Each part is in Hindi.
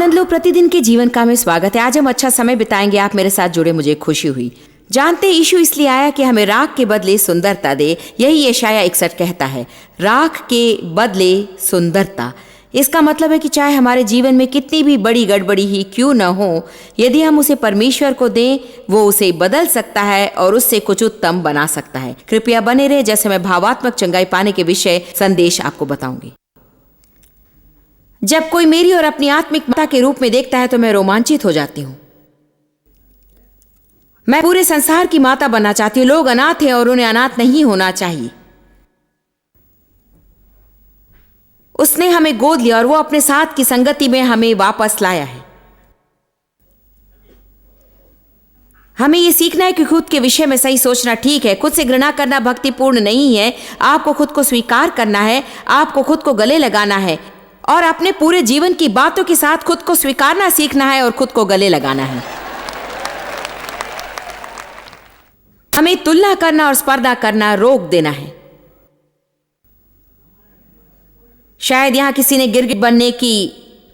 आनंद लो प्रतिदिन के जीवन का में स्वागत है। आज हम अच्छा समय बिताएंगे। आप मेरे साथ जुड़े मुझे खुशी हुई। जानते यीशु इसलिए आया कि हमें राख के बदले सुंदरता दे। यही यशाया 61 कहता है, राख के बदले सुंदरता। इसका मतलब है कि चाहे हमारे जीवन में कितनी भी बड़ी गड़बड़ी ही क्यों न हो, यदि हम उसे परमेश्वर को दें, वो उसे बदल सकता है और उससे कुछ उत्तम बना सकता है। कृपया बने रहे, जैसे मैं भावात्मक चंगाई पाने के विषय संदेश आपको बताऊंगी। जब कोई मेरी और अपनी आत्मिक माता के रूप में देखता है तो मैं रोमांचित हो जाती हूं। मैं पूरे संसार की माता बनना चाहती हूं। लोग अनाथ हैं और उन्हें अनाथ नहीं होना चाहिए। उसने हमें गोद लिया और वो अपने साथ की संगति में हमें वापस लाया है। हमें यह सीखना है कि खुद के विषय में सही सोचना ठीक है। खुद से घृणा करना भक्तिपूर्ण नहीं है। आपको खुद को स्वीकार करना है, आपको खुद को गले लगाना है और अपने पूरे जीवन की बातों के साथ खुद को स्वीकारना सीखना है और खुद को गले लगाना है। हमें तुलना करना और स्पर्धा करना रोक देना है। शायद यहां किसी ने गिरगिट बनने की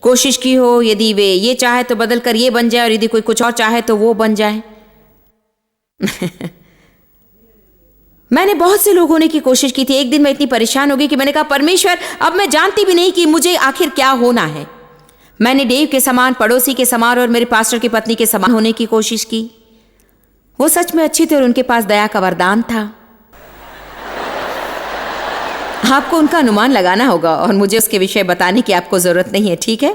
कोशिश की हो। यदि वे ये चाहे तो बदल कर ये बन जाए और यदि कोई कुछ और चाहे तो वो बन जाए। मैंने बहुत से लोग होने की कोशिश की थी। एक दिन मैं इतनी परेशान हो गई कि मैंने कहा, परमेश्वर, अब मैं जानती भी नहीं कि मुझे आखिर क्या होना है। मैंने डेव के समान, पड़ोसी के समान और मेरे पास्टर की पत्नी के समान होने की कोशिश की। वो सच में अच्छी थी और उनके पास दया का वरदान था। आपको उनका अनुमान लगाना होगा और मुझे उसके विषय बताने की आपको जरूरत नहीं है, ठीक है?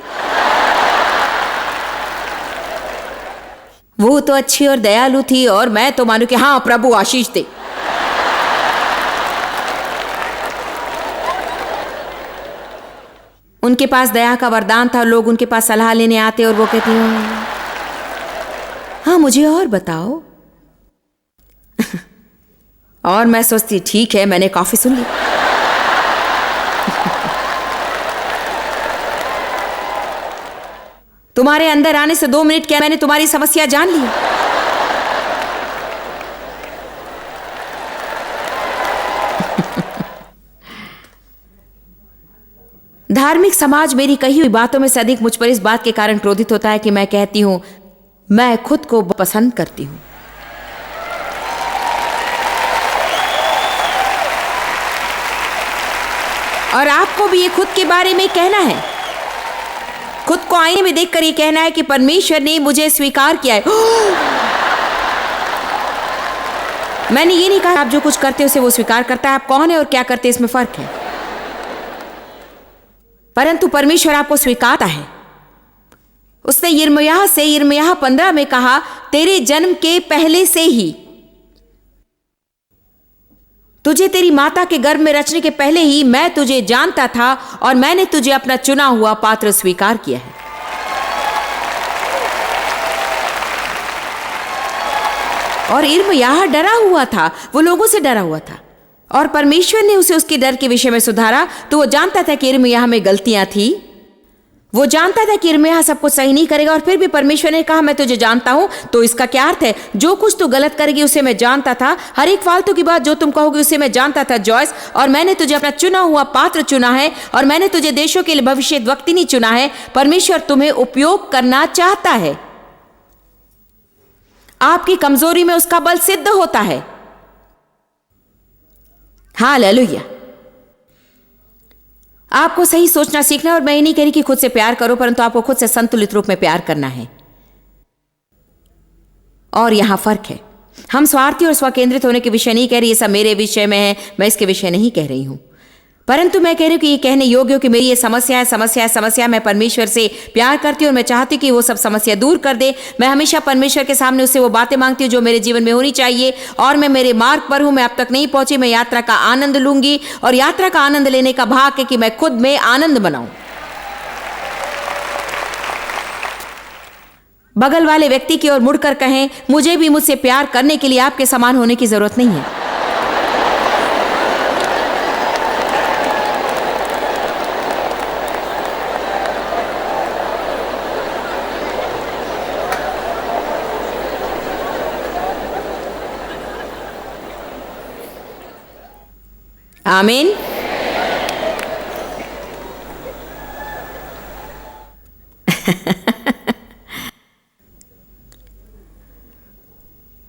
वो तो अच्छी और दयालु थी और मैं तो मानू कि हाँ प्रभु आशीष दे। उनके पास दया का वरदान था। लोग उनके पास सलाह लेने आते और वो कहती हूँ, हाँ मुझे और बताओ। और मैं सोचती, ठीक है, मैंने काफी सुन ली। तुम्हारे अंदर आने से 2 मिनट क्या मैंने तुम्हारी समस्या जान ली। धार्मिक समाज मेरी कही हुई बातों में से अधिक मुझ पर इस बात के कारण क्रोधित होता है कि मैं कहती हूं मैं खुद को पसंद करती हूं। और आपको भी ये खुद के बारे में कहना है। खुद को आईने में देखकर ये कहना है कि परमेश्वर ने मुझे स्वीकार किया है। मैंने ये नहीं कहा आप जो कुछ करते हो उसे वो स्वीकार करता है। आप कौन है और क्या करते हैं इसमें फर्क है। परंतु परमेश्वर आपको स्वीकारता है। उसने यिर्मयाह 15 में कहा, तेरे जन्म के पहले से ही, तुझे तेरी माता के गर्भ में रचने के पहले ही मैं तुझे जानता था और मैंने तुझे अपना चुना हुआ पात्र स्वीकार किया है। और यिर्मयाह डरा हुआ था, वो लोगों से डरा हुआ था और परमेश्वर ने उसे उसके डर के विषय में सुधारा। तो वो जानता था कि यिर्मयाह में गलतियां थी। वो जानता था कि यिर्मयाह सब कुछ सही नहीं करेगा और फिर भी परमेश्वर ने कहा, मैं तुझे जानता हूं। तो इसका क्या अर्थ है? जो कुछ तू गलत करेगी उसे मैं जानता था। हर एक फालतू की बात जो तुम कहोगे उसे मैं जानता था जॉयस। और मैंने तुझे अपना चुना हुआ पात्र चुना है और मैंने तुझे देशों के लिए भविष्यद्वक्तिनी चुना है। परमेश्वर तुम्हें उपयोग करना चाहता है। आपकी कमजोरी में उसका बल सिद्ध होता है। हालेलुया। आपको सही सोचना सीखना है। और मैं ये नहीं कह रही कि खुद से प्यार करो, परंतु आपको खुद से संतुलित रूप में प्यार करना है। और यहां फर्क है। हम स्वार्थी और स्वकेंद्रित होने के विषय नहीं कह रही। ये सब मेरे विषय में है, मैं इसके विषय नहीं कह रही हूं। परंतु मैं कह रही हूं कि ये कहने योग्य हो कि मेरी ये समस्या। मैं परमेश्वर से प्यार करती हूं और मैं चाहती हूं कि वो सब समस्या दूर कर दे। मैं हमेशा परमेश्वर के सामने उससे वो बातें मांगती हूं जो मेरे जीवन में होनी चाहिए। और मैं मेरे मार्ग पर हूं, मैं अब तक नहीं पहुंची। मैं यात्रा का आनंद लूंगी और यात्रा का आनंद लेने का भाग है कि मैं खुद में आनंद बनाऊं। बगल वाले व्यक्ति की ओर मुड़कर कहें, मुझे भी मुझसे प्यार करने के लिए आपके समान होने की जरूरत नहीं है। आमीन।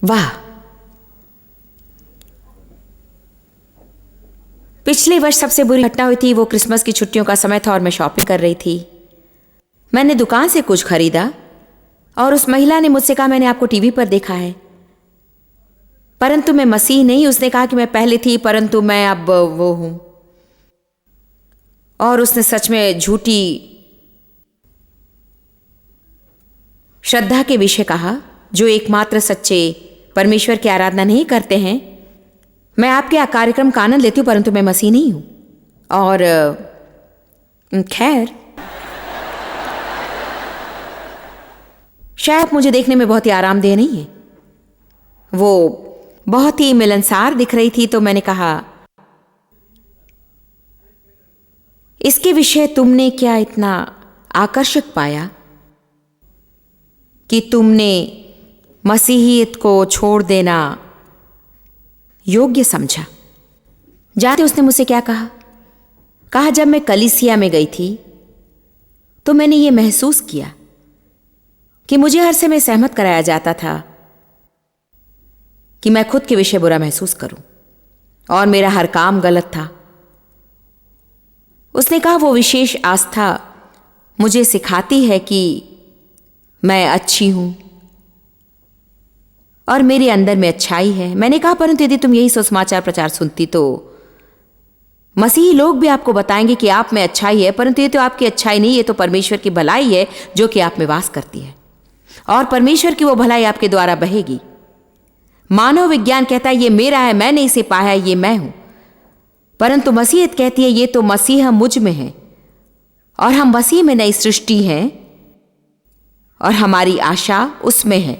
वाह, पिछले वर्ष सबसे बुरी घटना हुई थी। वो क्रिसमस की छुट्टियों का समय था और मैं शॉपिंग कर रही थी। मैंने दुकान से कुछ खरीदा और उस महिला ने मुझसे कहा, मैंने आपको टीवी पर देखा है, परंतु मैं मसीह नहीं। उसने कहा कि मैं पहले थी परंतु मैं अब वो हूं। और उसने सच में झूठी श्रद्धा के विषय कहा, जो एकमात्र सच्चे परमेश्वर की आराधना नहीं करते हैं। मैं आपके कार्यक्रम का आनंद लेती हूं परंतु मैं मसीह नहीं हूं। और खैर, शायद मुझे देखने में बहुत ही आरामदेह नहीं है। वो बहुत ही मिलनसार दिख रही थी, तो मैंने कहा, इसके विषय तुमने क्या इतना आकर्षक पाया कि तुमने मसीहियत को छोड़ देना योग्य समझा? जानते उसने मुझसे क्या कहा? कहा, जब मैं कलीसिया में गई थी तो मैंने ये महसूस किया कि मुझे हर समय सहमत कराया जाता था कि मैं खुद के विषय बुरा महसूस करूं और मेरा हर काम गलत था। उसने कहा, वो विशेष आस्था मुझे सिखाती है कि मैं अच्छी हूं और मेरे अंदर में अच्छाई है। मैंने कहा, परंतु यदि तुम यही सुसमाचार प्रचार सुनती तो मसीही लोग भी आपको बताएंगे कि आप में अच्छाई है, परंतु ये तो आपकी अच्छाई नहीं, ये तो परमेश्वर की भलाई है जो कि आप में वास करती है और परमेश्वर की वो भलाई आपके द्वारा बहेगी। मानव विज्ञान कहता है ये मेरा है, मैंने इसे पाया है, ये मैं हूं, परंतु मसीहत कहती है ये तो मसीह मुझ में है और हम मसीह में नई सृष्टि हैं और हमारी आशा उसमें है।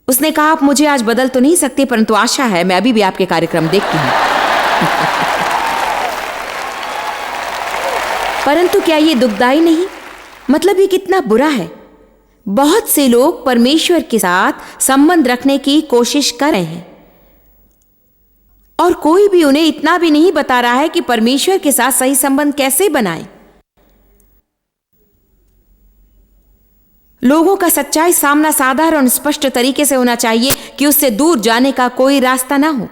उसने कहा, आप मुझे आज बदल तो नहीं सकते, परंतु आशा है, मैं अभी भी आपके कार्यक्रम देखती हूं। परंतु क्या ये दुखदाई नहीं? मतलब ये कितना बुरा है। बहुत से लोग परमेश्वर के साथ संबंध रखने की कोशिश कर रहे हैं और कोई भी उन्हें इतना भी नहीं बता रहा है कि परमेश्वर के साथ सही संबंध कैसे बनाएं। लोगों का सच्चाई सामना साधारण और स्पष्ट तरीके से होना चाहिए कि उससे दूर जाने का कोई रास्ता ना हो,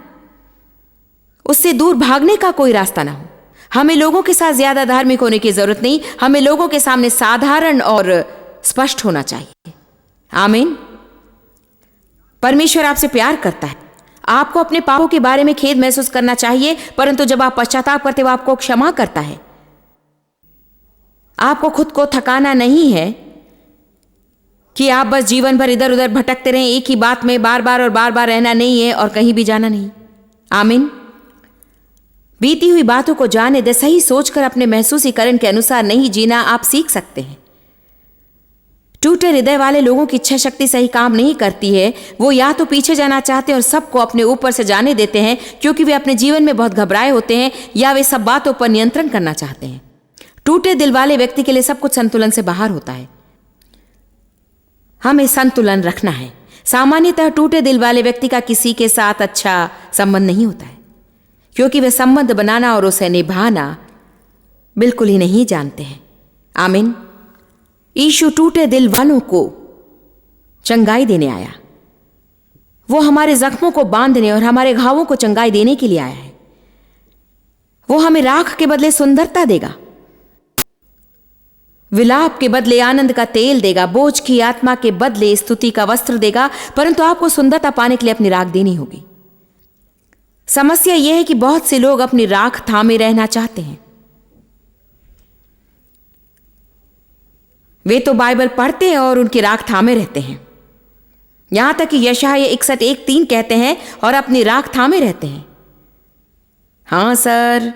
उससे दूर भागने का कोई रास्ता ना हो। हमें लोगों के साथ ज्यादा धार्मिक होने की जरूरत नहीं, हमें लोगों के सामने साधारण और स्पष्ट होना चाहिए। आमीन। परमेश्वर आपसे प्यार करता है। आपको अपने पापों के बारे में खेद महसूस करना चाहिए, परंतु जब आप पश्चाताप करते हो आपको क्षमा करता है। आपको खुद को थकाना नहीं है कि आप बस जीवन भर इधर उधर भटकते रहें, एक ही बात में बार बार और बार बार रहना नहीं है और कहीं भी जाना नहीं। आमीन। बीती हुई बातों को जाने दे, सही सोचकर अपने महसूसीकरण के अनुसार नहीं जीना आप सीख सकते हैं। टूटे हृदय वाले लोगों की इच्छा शक्ति सही काम नहीं करती है। वो या तो पीछे जाना चाहते हैं और सबको अपने ऊपर से जाने देते हैं क्योंकि वे अपने जीवन में बहुत घबराए होते हैं, या वे सब बातों पर नियंत्रण करना चाहते हैं। टूटे दिल वाले व्यक्ति के लिए सब कुछ संतुलन से बाहर होता है। हमें संतुलन रखना है। सामान्यतः टूटे दिल वाले व्यक्ति का किसी के साथ अच्छा संबंध नहीं होता है क्योंकि वे संबंध बनाना और उसे निभाना बिल्कुल ही नहीं जानते हैं। आमीन। यीशु टूटे दिल वालों को चंगाई देने आया। वो हमारे जख्मों को बांधने और हमारे घावों को चंगाई देने के लिए आया है। वो हमें राख के बदले सुंदरता देगा, विलाप के बदले आनंद का तेल देगा, बोझ की आत्मा के बदले स्तुति का वस्त्र देगा, परंतु आपको सुंदरता पाने के लिए अपनी राख देनी होगी। समस्या यह है कि बहुत से लोग अपनी राख थामे रहना चाहते हैं। वे तो बाइबल पढ़ते हैं और उनकी राख थामे रहते हैं, यहां तक कि यशायाह 61:1-3 कहते हैं, और अपनी राख थामे रहते हैं। हां सर,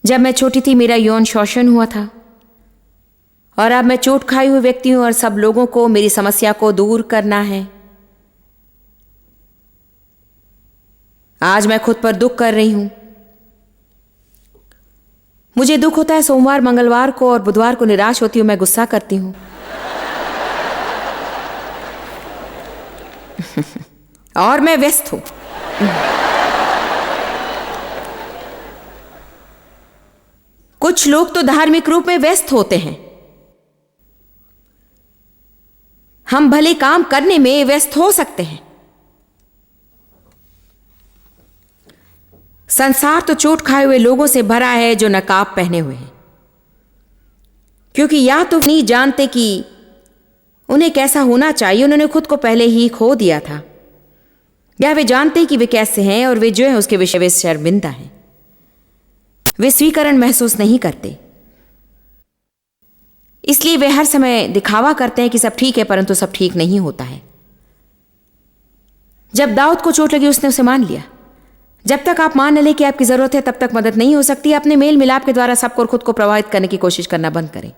जब मैं छोटी थी मेरा यौन शोषण हुआ था और अब मैं चोट खाई हुई व्यक्ति हूं और सब लोगों को मेरी समस्या को दूर करना है। आज मैं खुद पर दुख कर रही हूं। मुझे दुख होता है सोमवार, मंगलवार को और बुधवार को निराश होती हूं, मैं गुस्सा करती हूं। और मैं व्यस्त हूं। कुछ लोग तो धार्मिक रूप में व्यस्त होते हैं। हम भले काम करने में व्यस्त हो सकते हैं। संसार तो चोट खाए हुए लोगों से भरा है जो नकाब पहने हुए हैं, क्योंकि या तो नहीं जानते कि उन्हें कैसा होना चाहिए, उन्होंने खुद को पहले ही खो दिया था, या वे जानते हैं कि वे कैसे हैं और वे जो है उसके विषय में शर्मिंदा हैं। वे स्वीकरण महसूस नहीं करते, इसलिए वे हर समय दिखावा करते हैं कि सब ठीक है, परंतु सब ठीक नहीं होता है। जब दाऊद को चोट लगी उसने उसे मान लिया। जब तक आप मान न ले कि आपकी जरूरत है तब तक मदद नहीं हो सकती। अपने मेल मिलाप के द्वारा सबको और खुद को प्रभावित करने की कोशिश करना बंद करें।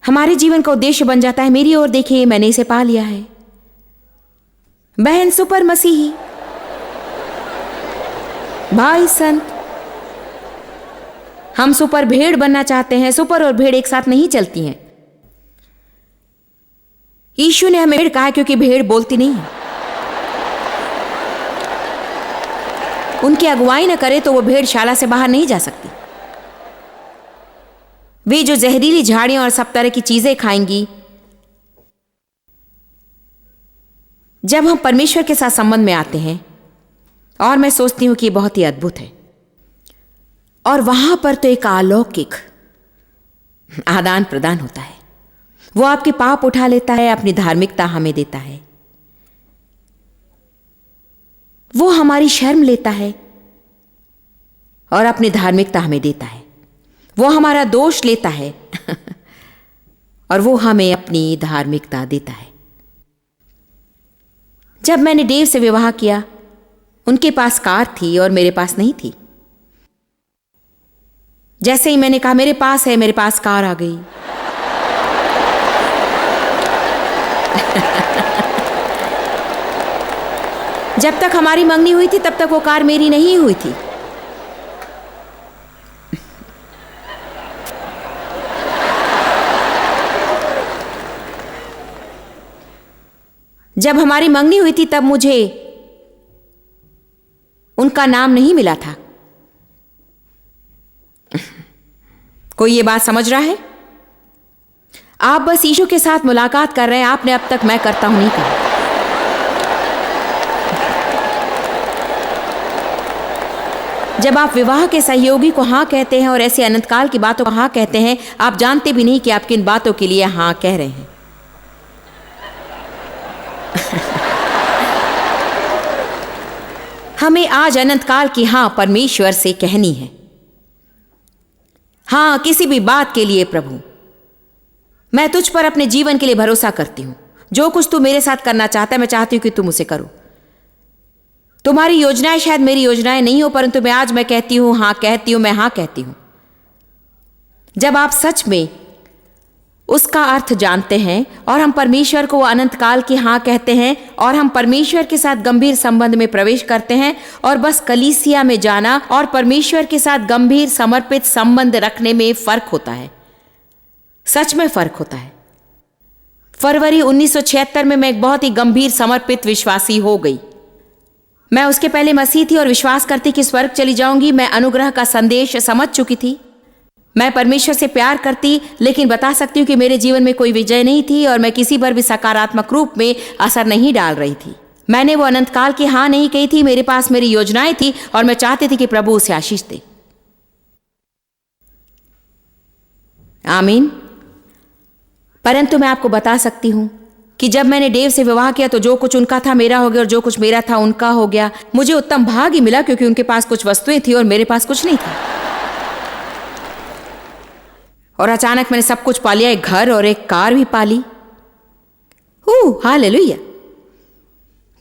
हमारे जीवन का उद्देश्य बन जाता है, मेरी ओर देखिए मैंने इसे पा लिया है। बहन सुपर मसीही, भाई संत, हम सुपर भेड़ बनना चाहते हैं। सुपर और भेड़ एक साथ नहीं चलती हैं। यीशु ने हमें भेड़ कहा क्योंकि भेड़ बोलती नहीं है। उनकी अगुवाई न करे तो वो भेड़ शाला से बाहर नहीं जा सकती। वे जो जहरीली झाड़ियां और सब तरह की चीजें खाएंगी, जब हम परमेश्वर के साथ संबंध में आते हैं, और मैं सोचती हूं कि ये बहुत ही अद्भुत है, और वहां पर तो एक अलौकिक आदान प्रदान होता है। वो आपके पाप उठा लेता है, अपनी धार्मिकता हमें देता है। वो हमारी शर्म लेता है और अपनी धार्मिकता हमें देता है। वो हमारा दोष लेता है और वो हमें अपनी धार्मिकता देता है। जब मैंने डेव से विवाह किया, उनके पास कार थी और मेरे पास नहीं थी। जैसे ही मैंने कहा मेरे पास है, मेरे पास कार आ गई। जब तक हमारी मंगनी हुई थी तब तक वो कार मेरी नहीं हुई थी। जब हमारी मंगनी हुई थी तब मुझे उनका नाम नहीं मिला था। कोई ये बात समझ रहा है? आप बस यीशु के साथ मुलाकात कर रहे हैं। आपने अब तक मैं करता हूं नहीं कहा। जब आप विवाह के सहयोगी को हां कहते हैं और ऐसे अनंतकाल की बातों को हां कहते हैं, आप जानते भी नहीं कि आप किन बातों के लिए हां कह रहे हैं। हमें आज अनंतकाल की हां परमेश्वर से कहनी है। हां किसी भी बात के लिए, प्रभु मैं तुझ पर अपने जीवन के लिए भरोसा करती हूं। जो कुछ तू मेरे साथ करना चाहता है, मैं चाहती हूं कि तुम उसे करो। तुम्हारी योजनाएं शायद मेरी योजनाएं नहीं हो, परंतु मैं कहती हूं, हां कहती हूं, मैं हां कहती हूं। जब आप सच में उसका अर्थ जानते हैं और हम परमेश्वर को अनंत काल की हां कहते हैं और हम परमेश्वर के साथ गंभीर संबंध में प्रवेश करते हैं, और बस कलीसिया में जाना और परमेश्वर के साथ गंभीर समर्पित संबंध रखने में फर्क होता है। सच में फर्क होता है। फरवरी 1976 में मैं एक बहुत ही गंभीर समर्पित विश्वासी हो गई। मैं उसके पहले मसीह थी और विश्वास करती कि स्वर्ग चली जाऊंगी। मैं अनुग्रह का संदेश समझ चुकी थी। मैं परमेश्वर से प्यार करती, लेकिन बता सकती हूँ कि मेरे जीवन में कोई विजय नहीं थी और मैं किसी पर भी सकारात्मक रूप में असर नहीं डाल रही थी। मैंने वो अनंत काल की हां नहीं कही थी। मेरे पास मेरी योजनाएं थी और मैं चाहती थी कि प्रभु उसे आशीष दे। आमीन। परंतु मैं आपको बता सकती हूं कि जब मैंने डेव से विवाह किया तो जो कुछ उनका था मेरा हो गया और जो कुछ मेरा था उनका हो गया। मुझे उत्तम भाग ही मिला, क्योंकि उनके पास कुछ वस्तुएं थी और मेरे पास कुछ नहीं था। और अचानक मैंने सब कुछ पा लिया, एक घर और एक कार भी पा ली। हालेलुया।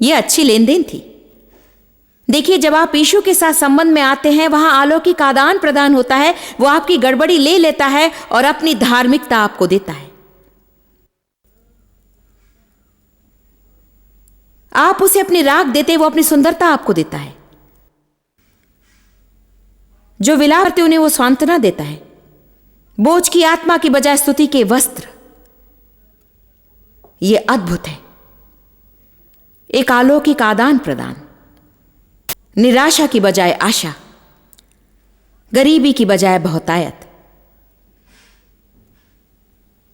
ये अच्छी लेन देन थी। देखिए, जब आप यीशु के साथ संबंध में आते हैं, वहां अलौकिक आदान प्रदान होता है। वो आपकी गड़बड़ी ले लेता है और अपनी धार्मिकता आपको देता है। आप उसे अपनी राख देते, वो अपनी सुंदरता आपको देता है। जो विलाप करते उन्हें वो सांत्वना देता है। बोझ की आत्मा की बजाय स्तुति के वस्त्र। ये अद्भुत है। एक अलौकिक आदान प्रदान। निराशा की बजाय आशा, गरीबी की बजाय बहुतायत।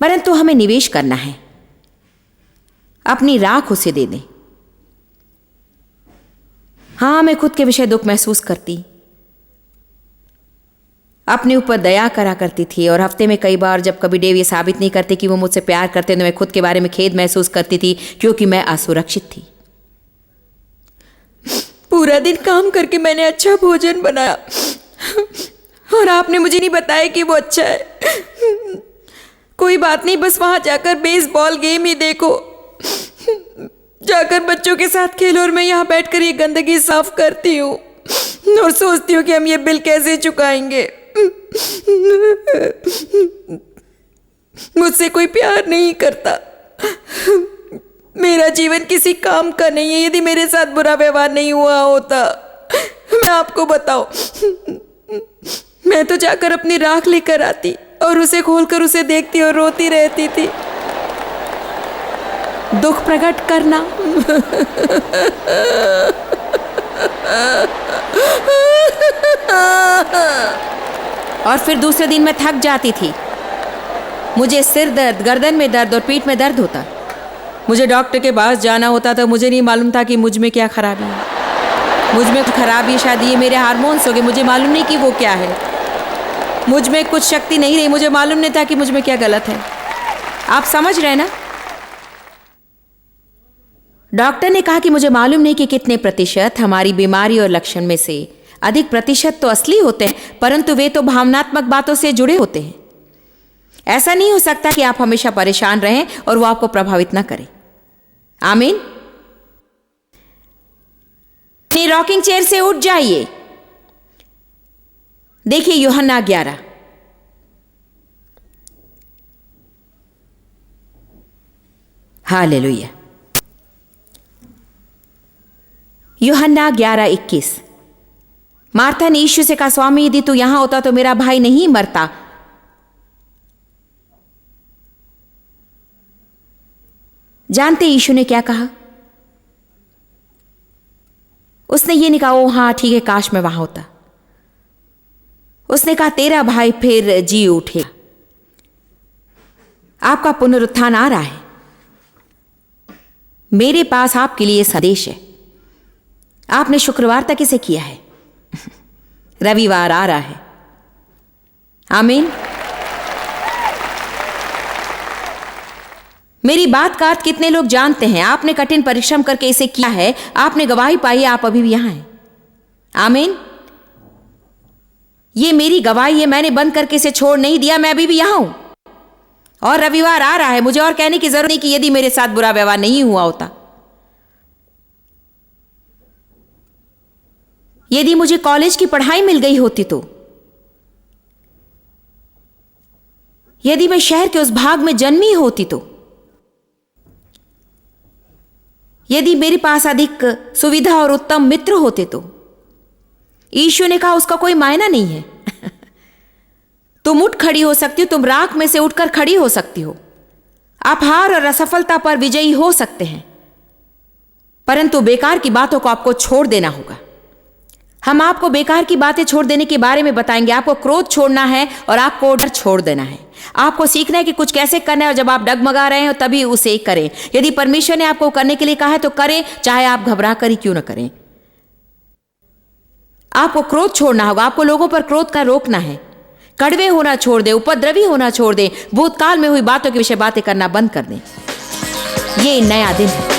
परंतु हमें निवेश करना है। अपनी राख उसे दे दें। हाँ, मैं खुद के विषय दुख महसूस करती, अपने ऊपर दया करा करती थी, और हफ्ते में कई बार जब कभी डेव ये साबित नहीं करते कि वो मुझसे प्यार करते तो मैं खुद के बारे में खेद महसूस करती थी, क्योंकि मैं असुरक्षित थी। पूरा दिन काम करके मैंने अच्छा भोजन बनाया और आपने मुझे नहीं बताया कि वो अच्छा है। कोई बात नहीं, बस वहां जाकर बेसबॉल गेम ही देखो, जाकर बच्चों के साथ खेलो, और मैं यहाँ बैठकर ये गंदगी साफ करती हूँ और सोचती हूँ कि हम ये बिल कैसे चुकाएंगे। मुझसे कोई प्यार नहीं करता, मेरा जीवन किसी काम का नहीं है। यदि मेरे साथ बुरा व्यवहार नहीं हुआ होता, मैं आपको बताऊं, मैं तो जाकर अपनी राख लेकर आती और उसे खोलकर उसे देखती और रोती रहती थी। दुख प्रकट करना और फिर दूसरे दिन मैं थक जाती थी। मुझे सिर दर्द, गर्दन में दर्द और पीठ में दर्द होता। मुझे डॉक्टर के पास जाना होता तो मुझे नहीं मालूम था कि मुझ में क्या खराबी है। मुझ में खराबी शायद ये मेरे हार्मोन्स हो गए, मुझे मालूम नहीं कि वो क्या है। मुझ में कुछ शक्ति नहीं रही, मुझे मालूम नहीं था कि मुझ में क्या गलत है। आप समझ रहे ना? डॉक्टर ने कहा कि मुझे मालूम नहीं कि कितने प्रतिशत हमारी बीमारी और लक्षण में से अधिक प्रतिशत तो असली होते हैं, परंतु वे तो भावनात्मक बातों से जुड़े होते हैं। ऐसा नहीं हो सकता कि आप हमेशा परेशान रहें और वो आपको प्रभावित ना करें। आमीन। अपनी रॉकिंग चेयर से उठ जाइए। देखिए यूहन्ना 11। हालेलुया। यूहन्ना 11:21। मार्था ने यीशु से कहा, स्वामी यदि तू यहां होता तो मेरा भाई नहीं मरता। जानते यीशु ने क्या कहा? उसने ये नहीं कहा ओ हाँ ठीक है काश मैं वहां होता। उसने कहा तेरा भाई फिर जी उठे, आपका पुनरुत्थान आ रहा है। मेरे पास आपके लिए संदेश है। आपने शुक्रवार तक इसे किया है, रविवार आ रहा है। आमीन। मेरी बात का अर्थ कितने लोग जानते हैं? आपने कठिन परिश्रम करके इसे किया है, आपने गवाही पाई, आप अभी भी यहां हैं। आमीन। ये मेरी गवाही है, मैंने बंद करके इसे छोड़ नहीं दिया, मैं अभी भी यहां हूं और रविवार आ रहा है। मुझे और कहने की जरूरत नहीं कि यदि मेरे साथ बुरा व्यवहार नहीं हुआ होता, यदि मुझे कॉलेज की पढ़ाई मिल गई होती, तो यदि मैं शहर के उस भाग में जन्मी होती, तो यदि मेरे पास अधिक सुविधा और उत्तम मित्र होते, तो यीशु ने कहा उसका कोई मायना नहीं है। तुम उठ खड़ी हो सकती हो, तुम राख में से उठकर खड़ी हो सकती हो, आप हार और असफलता पर विजयी हो सकते हैं, परंतु बेकार की बातों को आपको छोड़ देना होगा। हम आपको बेकार की बातें छोड़ देने के बारे में बताएंगे। आपको क्रोध छोड़ना है और आपको डर छोड़ देना है। आपको सीखना है कि कुछ कैसे करना है, और जब आप डगमगा रहे हो तभी उसे करें। यदि परमेश्वर ने आपको करने के लिए कहा है तो करें, चाहे आप घबरा कर ही क्यों न करें। आपको क्रोध छोड़ना होगा, आपको लोगों पर क्रोध का रोकना है। कड़वे होना छोड़ दे, उपद्रवी होना छोड़ दे, भूतकाल में हुई बातों के विषय बातें करना बंद कर दें। ये नया दिन है।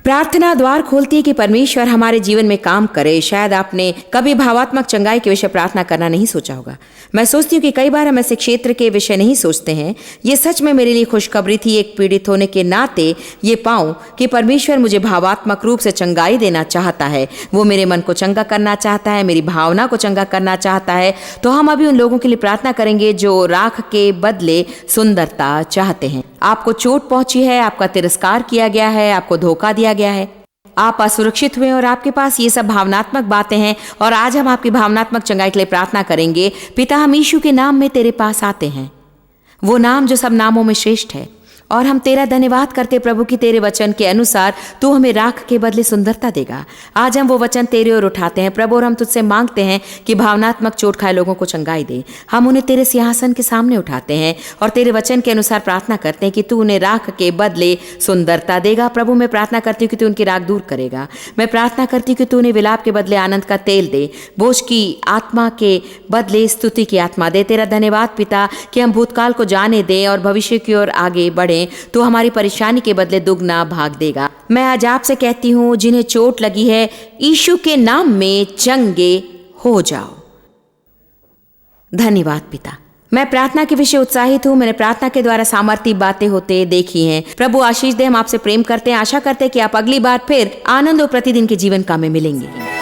प्रार्थना द्वार खोलती है कि परमेश्वर हमारे जीवन में काम करे। शायद आपने कभी भावात्मक चंगाई के विषय प्रार्थना करना नहीं सोचा होगा। मैं सोचती हूँ कि कई बार हम ऐसे क्षेत्र के विषय नहीं सोचते हैं। ये सच में मेरे लिए खुशखबरी थी, एक पीड़ित होने के नाते ये पाऊं कि परमेश्वर मुझे भावात्मक रूप से चंगाई देना चाहता है। वो मेरे मन को चंगा करना चाहता है, मेरी भावना को चंगा करना चाहता है। तो हम अभी उन लोगों के लिए प्रार्थना करेंगे जो राख के बदले सुंदरता चाहते हैं। आपको चोट पहुंची है, आपका तिरस्कार किया गया है, आपको धोखा दिया गया है, आप असुरक्षित हुए और आपके पास ये सब भावनात्मक बातें हैं। और आज हम आपकी भावनात्मक चंगाई के लिए प्रार्थना करेंगे। पिता, हम यीशु के नाम में तेरे पास आते हैं, वो नाम जो सब नामों में श्रेष्ठ है, और हम तेरा धन्यवाद करते प्रभु कि तेरे वचन के अनुसार तू हमें राख के बदले सुंदरता देगा। आज हम वो वचन तेरे ओर उठाते हैं प्रभु, और हम तुझसे मांगते हैं कि भावनात्मक चोट खाए लोगों को चंगाई दे। हम उन्हें तेरे सिंहासन के सामने उठाते हैं और तेरे वचन के अनुसार प्रार्थना करते हैं कि तू उन्हें राख के बदले सुंदरता देगा। प्रभु मैं प्रार्थना करती हूँ कि तू उनकी राख दूर करेगा। मैं प्रार्थना करती हूँ कि तू उन्हें विलाप के बदले आनंद का तेल दे, बोझ की आत्मा के बदले स्तुति की आत्मा दे। तेरा धन्यवाद पिता कि हम भूतकाल को जाने दें और भविष्य की ओर आगे बढ़ें। तू हमारी परेशानी के बदले दुगना भाग देगा। मैं आज आपसे कहती हूँ जिन्हें चोट लगी है, यीशु के नाम में चंगे हो जाओ। धन्यवाद पिता। मैं प्रार्थना के विषय उत्साहित हूँ। मैंने प्रार्थना के द्वारा सामर्थ्य बातें होते देखी हैं। प्रभु आशीष दे। हम आपसे प्रेम करते हैं, आशा करते हैं कि आप अगली बार फिर आनंद और प्रतिदिन के जीवन का में मिलेंगे।